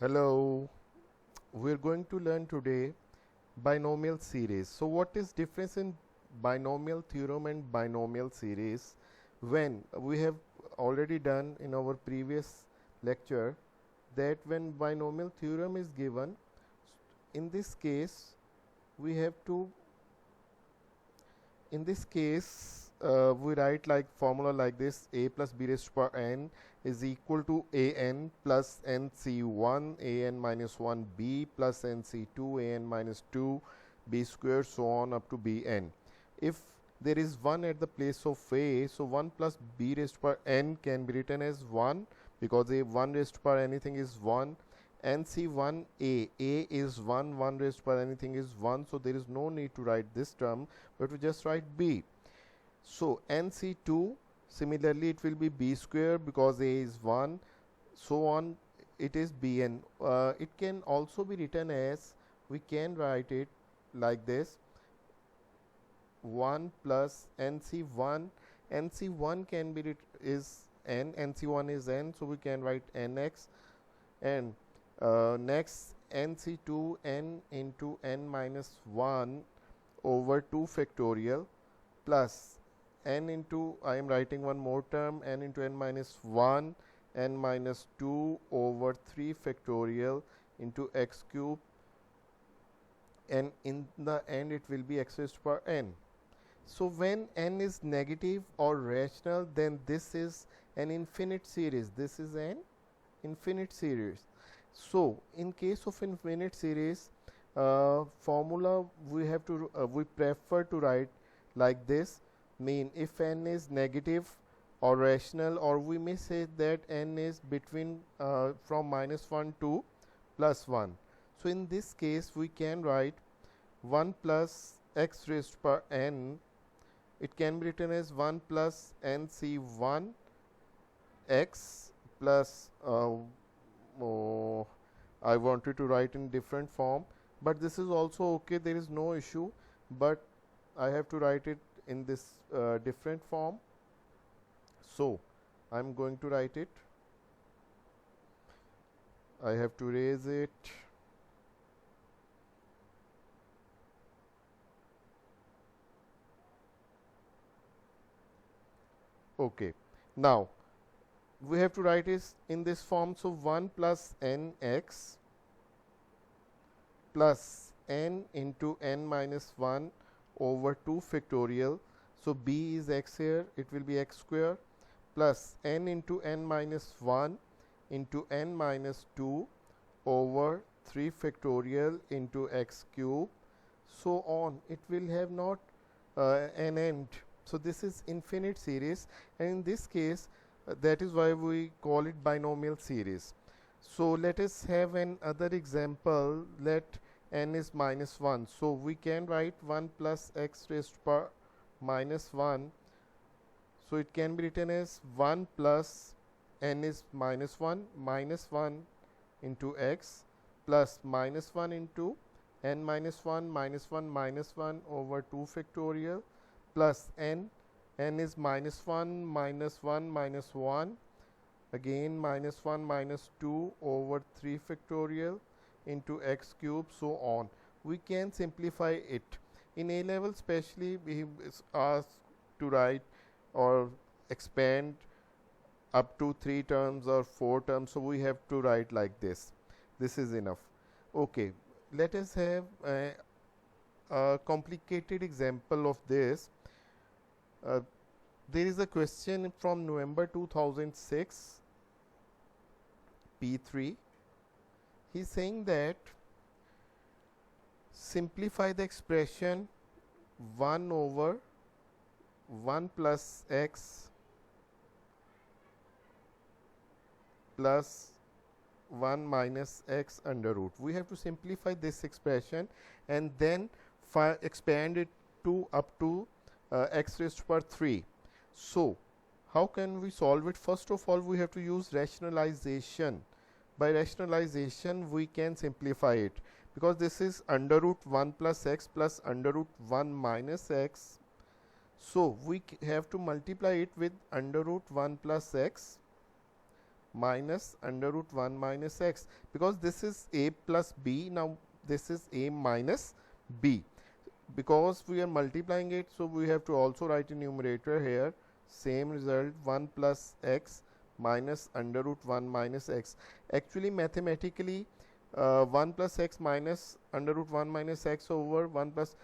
Hello, we're going to learn today binomial series. So what is difference in binomial theorem and binomial series? When we have already done in our previous lecture that when binomial theorem is given, in this case we have to we write like formula like this: a plus b raised to power n is equal to an plus nc1 an minus 1 b plus nc2 an minus 2 b squared, so on up to bn. If there is 1 at the place of a, so 1 plus b raised to power n can be written as 1, because a 1 raised to power anything is 1. nc1a is 1, 1 raised to power anything is 1, so there is no need to write this term, but we just write b. So nc2, similarly it will be b square because a is 1, so on it is bn. It can also be written as, we can write it like this: 1 plus nc1. nc1 can be is n, nc1 is n, so we can write nx. And next nc2 n into n minus 1 over 2 factorial plus n into, I am writing one more term, n into n minus 1 n minus 2 over 3 factorial into x cube, and in the end it will be x raised to power n. So when n is negative or rational, then this is an infinite series. This is an infinite series. So in case of infinite series, formula we prefer to write like this: mean if n is negative or rational, or we may say that n is between from minus 1 to plus 1. So in this case we can write 1 plus x raised to power n. It can be written as 1 plus nc1 x plus I wanted to write in different form, but this is also okay, there is no issue, but I have to write it in this different form. So I'm going to write it. I have to raise it. Okay, now we have to write it in this form. So 1 plus nx plus n into n minus 1 over 2 factorial. So b is x here, it will be x square, plus n into n minus 1 into n minus 2 over 3 factorial into x cube, so on. It will have not an end. So this is infinite series, and in this case that is why we call it binomial series. So let us have another example. Let n is minus 1. So we can write 1 plus x raised to power minus 1. So it can be written as 1 plus n is minus 1 into x plus minus 1 into n minus 1 minus 1 minus 1 over 2 factorial plus n is minus 1 minus 1 minus 1, again minus 1 minus 2 over 3 factorial into x cube, so on. We can simplify it. In A level especially, we is asked to write or expand up to 3 terms or 4 terms, so we have to write like this. This is enough. Okay, let us have a complicated example of this. There is a question from November 2006, P3. He is saying that simplify the expression 1 over 1 plus x plus 1 minus x under root. We have to simplify this expression and then expand it to up to x raised to power 3. So how can we solve it? First of all, we have to use rationalization. By rationalization we can simplify it, because this is under root 1 plus x plus under root 1 minus x. So we have to multiply it with under root 1 plus x minus under root 1 minus x, because this is a plus b. Now this is a minus b. Because we are multiplying it, so we have to also write a numerator here. Same result, 1 plus x minus under root 1 minus x. Actually mathematically 1 plus x minus under root 1 minus x over 1 plus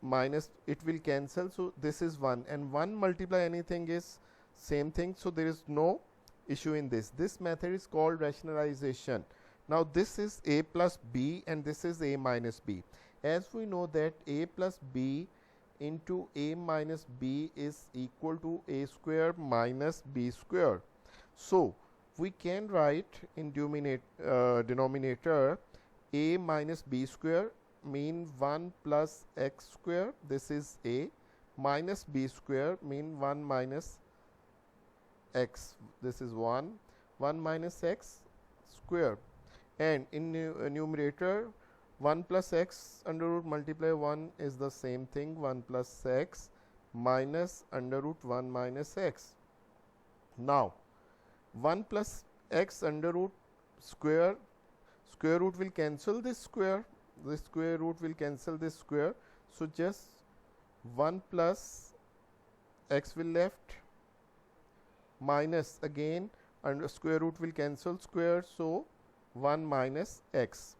minus, it will cancel, so this is 1, and 1 multiply anything is same thing, so there is no issue in this. This method is called rationalization. Now this is a plus b and this is a minus b. As we know that a plus b into a minus b is equal to a square minus b square. So we can write in denominator a minus b square mean 1 plus x square, this is a, minus b square mean 1 minus x, this is 1 minus x square, and in numerator 1 plus x under root multiply 1 is the same thing, 1 plus x minus under root 1 minus x. Now 1 plus x under root square root will cancel this square, the square root will cancel this square, so just 1 plus x will left, minus again under square root will cancel square, so 1 minus x,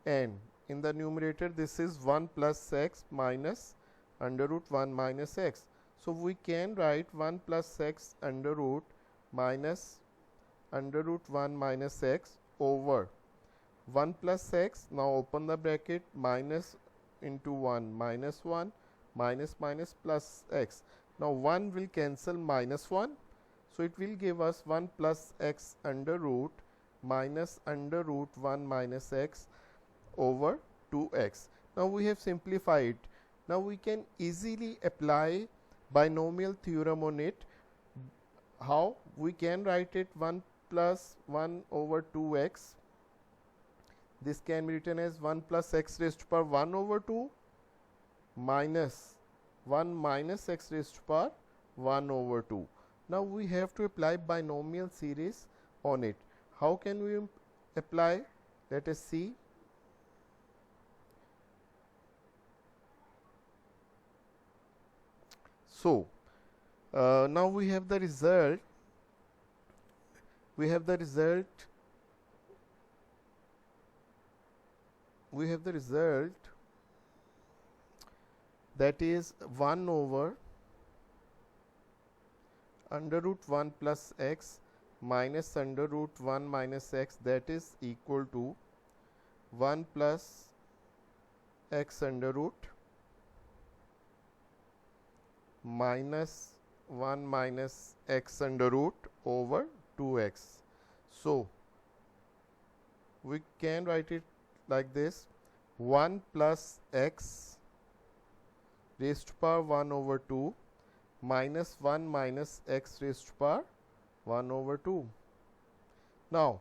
and in the numerator this is 1 plus x minus under root 1 minus x. So we can write 1 plus x under root minus under root 1 minus x over 1 plus x, now open the bracket, minus into 1 minus 1 minus minus plus x. Now 1 will cancel minus 1, so it will give us 1 plus x under root minus under root 1 minus x over 2x. Now we have simplified. Now we can easily apply binomial theorem on it. How? We can write it 1 plus 1 over 2x. This can be written as 1 plus x raised to power 1 over 2 minus 1 minus x raised to power 1 over 2. Now we have to apply binomial series on it. How can we apply? Let us see. So now we have the result. We have the result that is 1 over under root 1 plus x minus under root 1 minus x, that is equal to 1 plus x under root minus 1 minus x under root over 2x. So we can write it like this: 1 plus x raised to power 1 over 2 minus 1 minus x raised to power 1 over 2. Now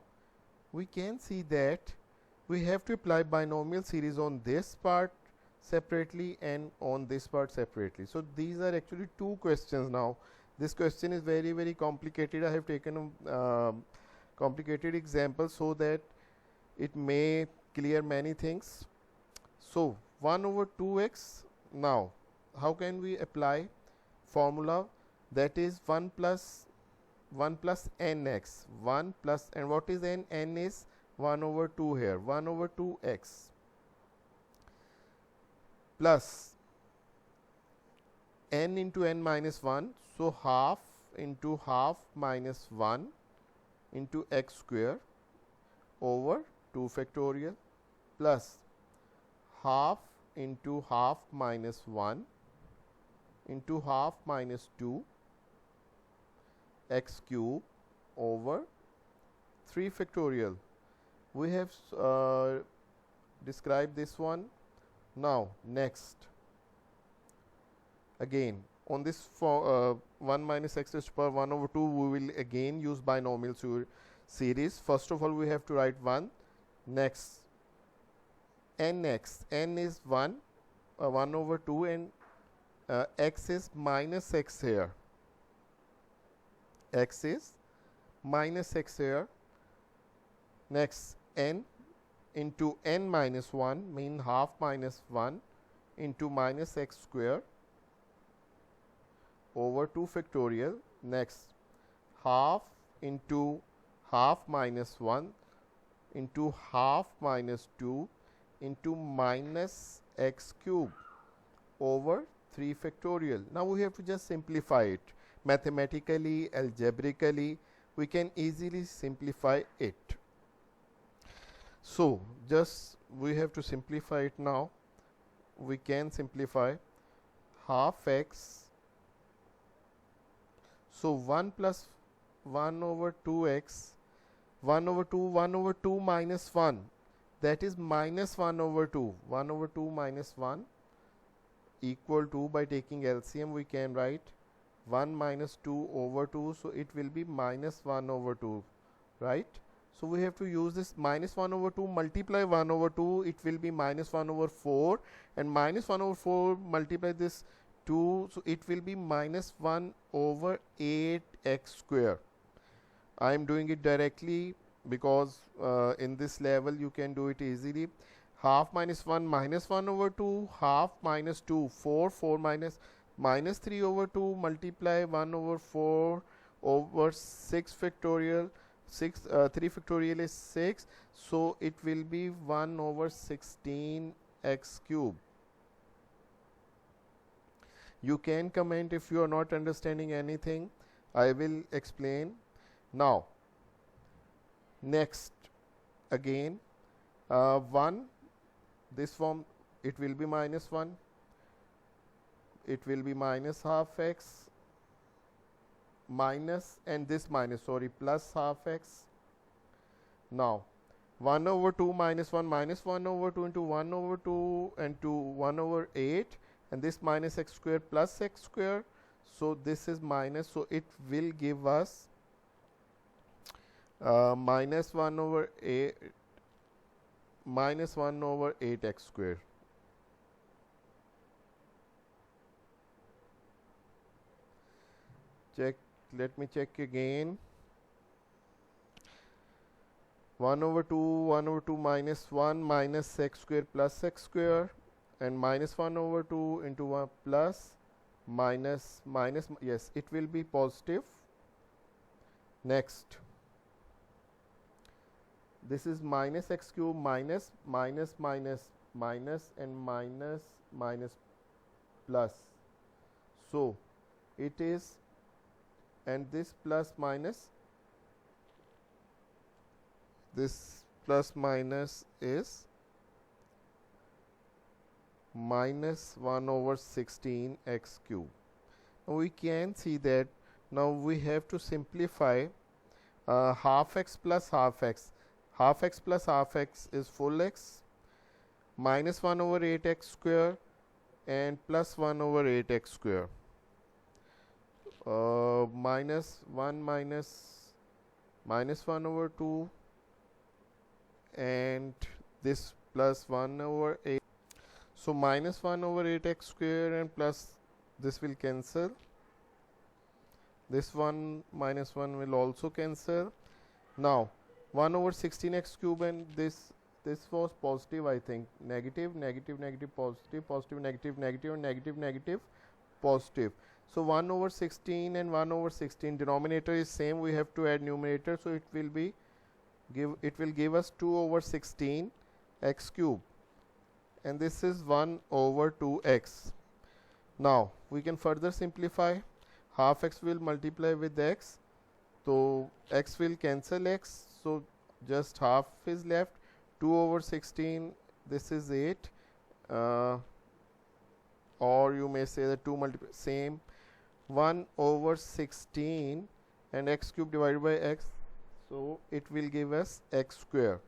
we can see that we have to apply binomial series on this part separately and on this part separately. So these are actually two questions. Now this question is very complicated. I have taken a complicated example so that it may clear many things. So 1 over 2x. Now how can we apply formula? That is 1 plus nx, 1 plus, and what is n? N is 1 over 2 here, 1 over 2x plus n into n minus 1, so half into half minus 1 into x square over 2 factorial plus half into half minus 1 into half minus 2 x cube over 3 factorial. We have described this one. Now next, again on this 1 minus x raised to power 1 over 2, we will again use binomial series. First of all, we have to write 1. Next, nx, n is 1 over 2, and x is minus x here. X is minus x here. Next, n into n minus 1 mean half minus 1 into minus x square over 2 factorial. Next, half into half minus 1 into half minus 2 into minus x cube over 3 factorial. Now, we have to just simplify it. Mathematically, algebraically, we can easily simplify it. So, just we have to simplify it now. We can simplify half x. So, 1 plus 1 over 2x, 1 over 2 minus 1, that is minus 1 over 2, 1 over 2 minus 1 equal to, by taking LCM we can write 1 minus 2 over 2. So, it will be minus 1 over 2, right. So, we have to use this minus 1 over 2 multiply 1 over 2, it will be minus 1 over 4, and minus 1 over 4 multiply this 2. So, it will be minus 1 over 8x square. I am doing it directly because in this level you can do it easily. Half minus 1 minus 1 over 2, half minus 2, 4, 4 minus minus 3 over 2 multiply 1 over 4 over 6 factorial. 3 factorial is 6. So, it will be 1 over 16 x cube. You can comment if you are not understanding anything. I will explain. Now, next again 1, this form it will be minus 1, it will be minus half x minus, and this minus, sorry, plus half x. Now, 1 over 2 minus 1 minus 1 over 2 into 1 over 2 and 2 1 over 8, and this minus x square plus x square. So, this is minus, so it will give us minus 1 over 8 minus 1 over 8x square. Check, let me check again. 1 over 2 minus 1 minus x square plus x square, and minus 1 over 2 into 1 plus minus minus, yes, it will be positive. Next, this is minus x cube minus minus minus minus and minus minus plus. So, it is, and this plus minus, this plus minus is minus 1 over 16 x cube. Now, we can see that now we have to simplify half x plus half x. Half x plus half x is full x, minus 1 over 8x square and plus 1 over 8x square. Minus 1 minus minus 1 over 2 and this plus 1 over 8. So, minus 1 over 8x square and plus this will cancel. This 1 minus 1 will also cancel. Now, 1 over 16x cube, and this was positive, I think, negative, negative, negative, positive, positive, negative, negative, and negative, negative, positive. So, 1 over 16 and 1 over 16 denominator is same, we have to add numerator. So, it will be give us 2 over 16 x cube, and this is 1 over 2x. Now, we can further simplify. Half x will multiply with x, so x will cancel x. So, just half is left. 2 over 16, this is 8, or you may say that 2 multiply same, 1 over 16 and x cube divided by x. So, it will give us x square.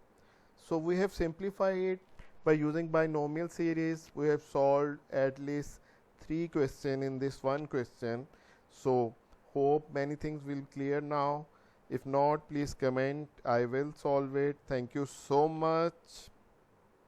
So, we have simplified it by using binomial series. We have solved at least 3 questions in this one question. So, hope many things will clear now. If not, please comment. I will solve it. Thank you so much.